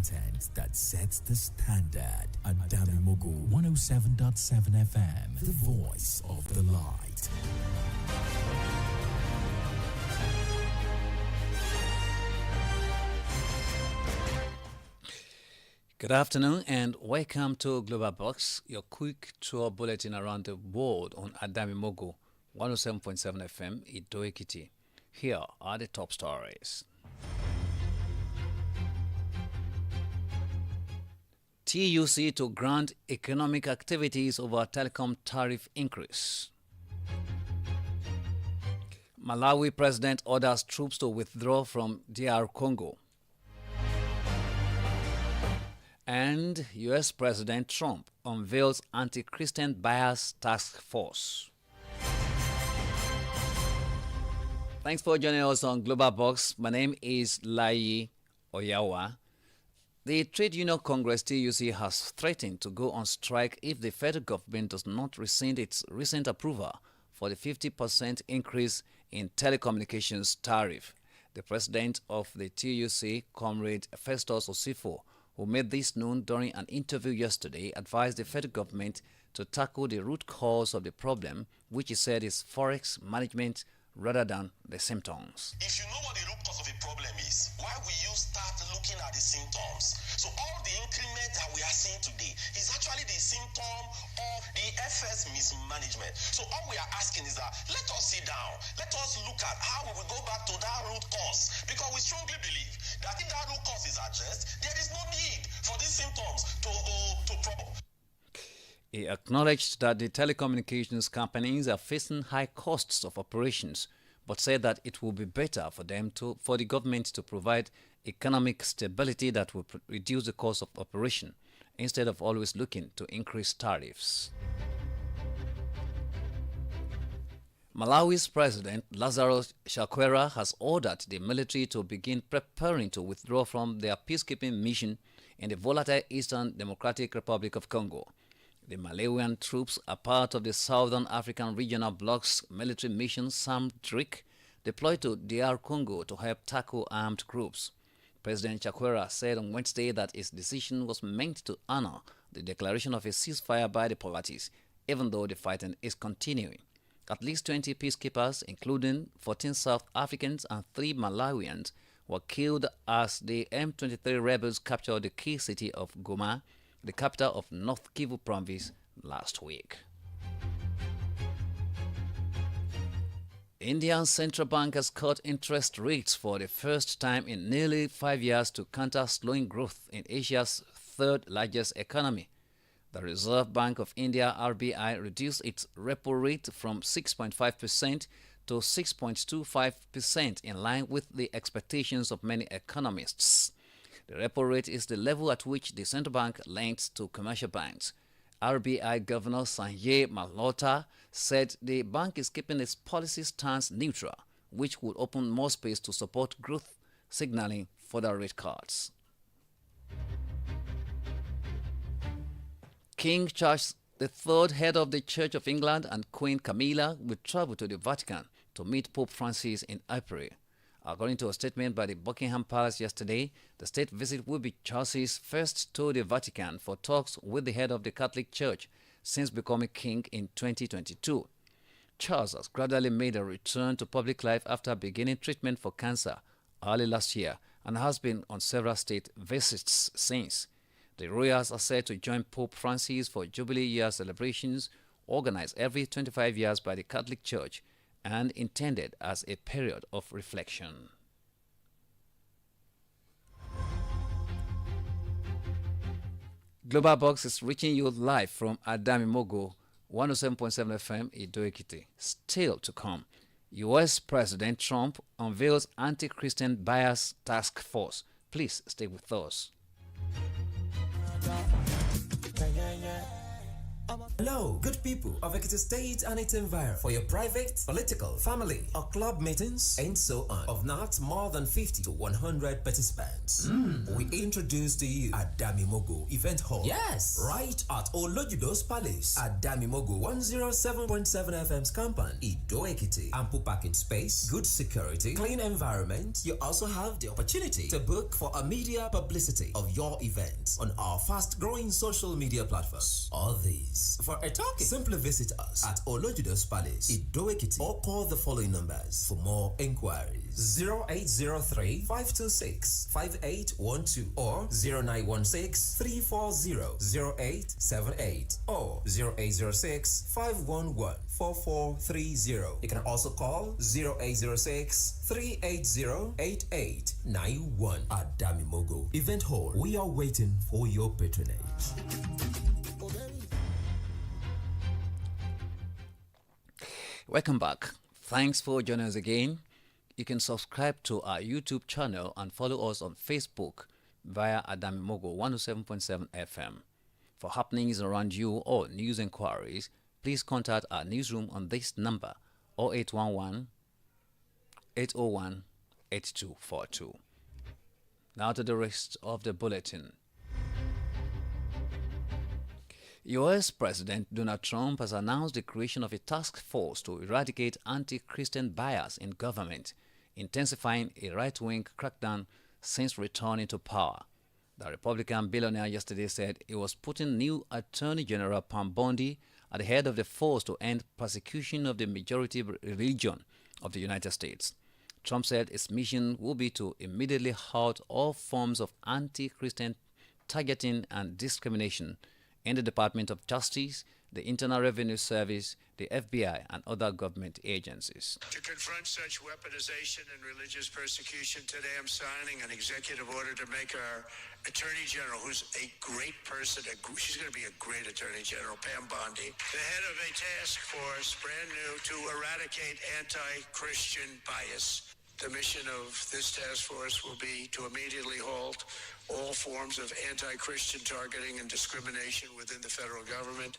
content that sets the standard. Adamimogo 107.7 FM, the voice of the light. Good afternoon and welcome to Global Box, your quick tour bulletin around the world on Adamimogo 107.7 FM Ido-Ekiti. Here are the top stories. TUC to grant economic activities over telecom tariff increase. Malawi president orders troops to withdraw from DR Congo. And U.S. President Trump unveils anti-Christian bias task force. Thanks for joining us on Global Box. My name is Layi Oyawa. The Trade Union Congress TUC has threatened to go on strike if the federal government does not rescind its recent approval for the 50% increase in telecommunications tariff. The president of the TUC, Comrade Festus Osifo, who made this known during an interview yesterday, advised the federal government to tackle the root cause of the problem, which he said is forex management rather than the symptoms. If you know what the root cause of the problem is, why will you start looking at the symptoms? So all the increment that we are seeing today is actually the symptom of the FS mismanagement. So all we are asking is that let us sit down, let us look at how we will go back to that root cause, because we strongly believe that if that root cause is addressed, there is no need for these symptoms to problem. He acknowledged that the telecommunications companies are facing high costs of operations, but said that it will be better for the government to provide economic stability that will reduce the cost of operation instead of always looking to increase tariffs. Malawi's President Lazarus Chakwera has ordered the military to begin preparing to withdraw from their peacekeeping mission in the volatile Eastern Democratic Republic of Congo. The Malawian troops are part of the Southern African Regional Bloc's military mission SAMDRIC, deployed to DR Congo to help tackle armed groups. President Chakwera said on Wednesday that his decision was meant to honor the declaration of a ceasefire by the parties, even though the fighting is continuing. At least 20 peacekeepers, including 14 South Africans and 3 Malawians, were killed as the M23 rebels captured the key city of Goma, the capital of North Kivu province, last week. India's central bank has cut interest rates for the first time in nearly 5 years to counter slowing growth in Asia's third largest economy. The Reserve Bank of India (RBI) reduced its repo rate from 6.5% to 6.25% in line with the expectations of many economists. The repo rate is the level at which the central bank lends to commercial banks. RBI Governor Sanjay Malhotra said the bank is keeping its policy stance neutral, which would open more space to support growth, signaling further rate cuts. King Charles III, head of the Church of England, and Queen Camilla will travel to the Vatican to meet Pope Francis in April. According to a statement by the Buckingham Palace yesterday, the state visit will be Charles's first to the Vatican for talks with the head of the Catholic Church since becoming king in 2022. Charles has gradually made a return to public life after beginning treatment for cancer early last year and has been on several state visits since. The royals are set to join Pope Francis for Jubilee Year celebrations organized every 25 years by the Catholic Church and intended as a period of reflection. Global Box is reaching you live from Adamimogo 107.7 FM Ido-Ekiti. Still to come, U.S. President Trump unveils anti-Christian bias task force. Please stay with us. Hello, good people of Ekiti State and its environment. For your private, political, family, or club meetings, and so on, of not more than 50 to 100 participants, we introduce to you Adamimogo Event Hall. Yes, right at Olojudo's Palace, Adamimogo 107.7 FM's compound, Ido Ekiti. Ample parking space, good security, clean environment. You also have the opportunity to book for a media publicity of your event on our fast-growing social media platforms. All these for a talking. Simply visit us at Olojudo's Palace, Ido Ekiti, or call the following numbers for more inquiries: 0803 526 5812 or 0916 340 0878 or 0806 511 4430. You can also call 0806 380 8891 at Adamimogo Event Hall. We are waiting for your patronage. Welcome back. Thanks for joining us again. You can subscribe to our YouTube channel and follow us on Facebook via Adamimogo 107.7 FM. For happenings around you or news inquiries, please contact our newsroom on this number 0811 801 8242. Now to the rest of the bulletin. U.S. President Donald Trump has announced the creation of a task force to eradicate anti-Christian bias in government, intensifying a right-wing crackdown since returning to power. The Republican billionaire yesterday said he was putting new Attorney General Pam Bondi at the head of the force to end persecution of the majority religion of the United States. Trump said his mission will be to immediately halt all forms of anti-Christian targeting and discrimination in the Department of Justice, the Internal Revenue Service, the FBI, and other government agencies. To confront such weaponization and religious persecution, today I'm signing an executive order to make our Attorney General, who's a great person, she's going to be a great Attorney General, Pam Bondi, the head of a task force, brand new, to eradicate anti-Christian bias. The mission of this task force will be to immediately halt all forms of anti-Christian targeting and discrimination within the federal government.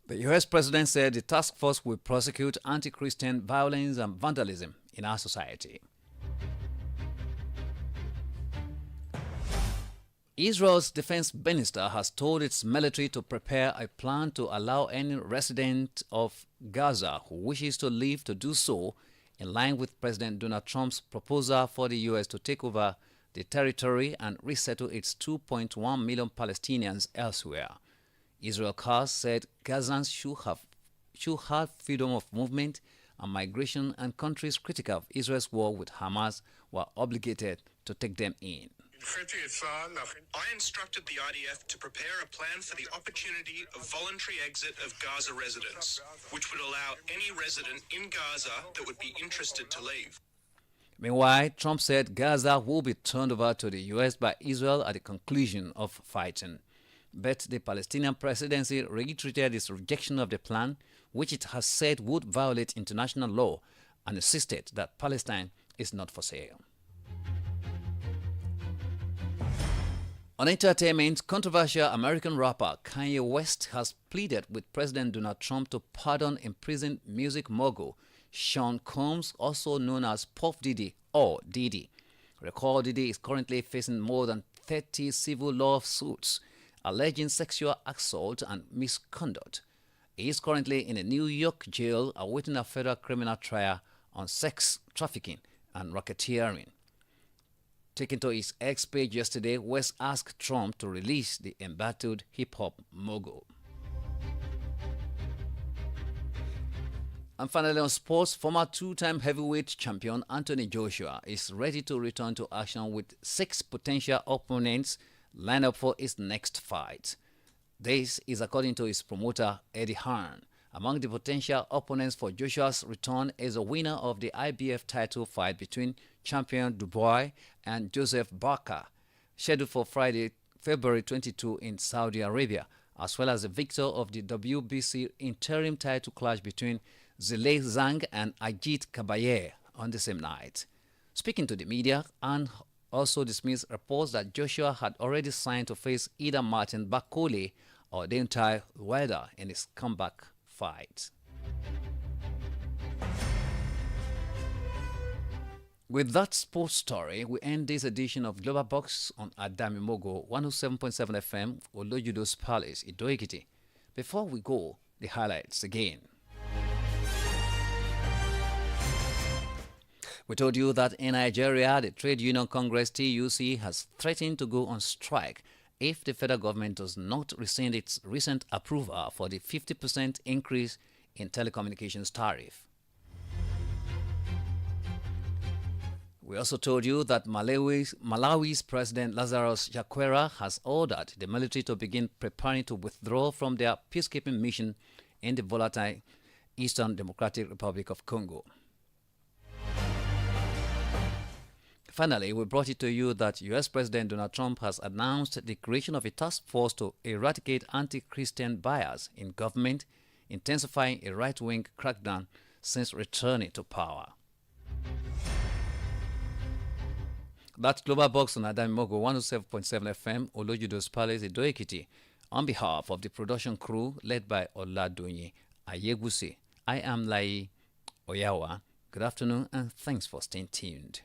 The U.S. President said the task force will prosecute anti-Christian violence and vandalism in our society. Israel's defense minister has told its military to prepare a plan to allow any resident of Gaza who wishes to leave to do so, in line with President Donald Trump's proposal for the U.S. to take over the territory and resettle its 2.1 million Palestinians elsewhere. Israel Katz said Gazans should have freedom of movement and migration, and countries critical of Israel's war with Hamas were obligated to take them in. I instructed the IDF to prepare a plan for the opportunity of voluntary exit of Gaza residents, which would allow any resident in Gaza that would be interested to leave. Meanwhile, Trump said Gaza will be turned over to the U.S. by Israel at the conclusion of fighting. But the Palestinian presidency reiterated its rejection of the plan, which it has said would violate international law, and insisted that Palestine is not for sale. On entertainment, controversial American rapper Kanye West has pleaded with President Donald Trump to pardon imprisoned music mogul Sean Combs, also known as Puff Diddy or Diddy. Recall Diddy is currently facing more than 30 civil lawsuits alleging sexual assault and misconduct. He is currently in a New York jail awaiting a federal criminal trial on sex trafficking and racketeering. Taken to his X page yesterday, West asked Trump to release the embattled hip-hop mogul. And finally on sports, former two-time heavyweight champion Anthony Joshua is ready to return to action with 6 potential opponents lined up for his next fight. This is according to his promoter Eddie Hearn. Among the potential opponents for Joshua's return is a winner of the IBF title fight between champion Dubois and Joseph Barker, scheduled for Friday, February 22 in Saudi Arabia, as well as the victor of the WBC interim title clash between Zhilei Zhang and Ajit Kabaye on the same night. Speaking to the media, and also dismissed reports that Joshua had already signed to face either Martin Bakole or the entire weather in his comeback fight. With that sports story, we end this edition of Global Box on Adamimogo 107.7 FM, Olojudo's Palace, Ido-Ekiti. Before we go, the highlights again. We told you that in Nigeria, the Trade Union Congress TUC has threatened to go on strike if the federal government does not rescind its recent approval for the 50% increase in telecommunications tariff. We also told you that Malawi's President Lazarus Chakwera has ordered the military to begin preparing to withdraw from their peacekeeping mission in the volatile Eastern Democratic Republic of Congo. Finally, we brought it to you that U.S. President Donald Trump has announced the creation of a task force to eradicate anti-Christian bias in government, intensifying a right-wing crackdown since returning to power. That's Global Box on Adamimogo 107.7 FM, Olojudo's Palace, Ido-Ekiti. On behalf of the production crew led by Oladunyi Ayegusi, I am Layi Oyawa. Good afternoon and thanks for staying tuned.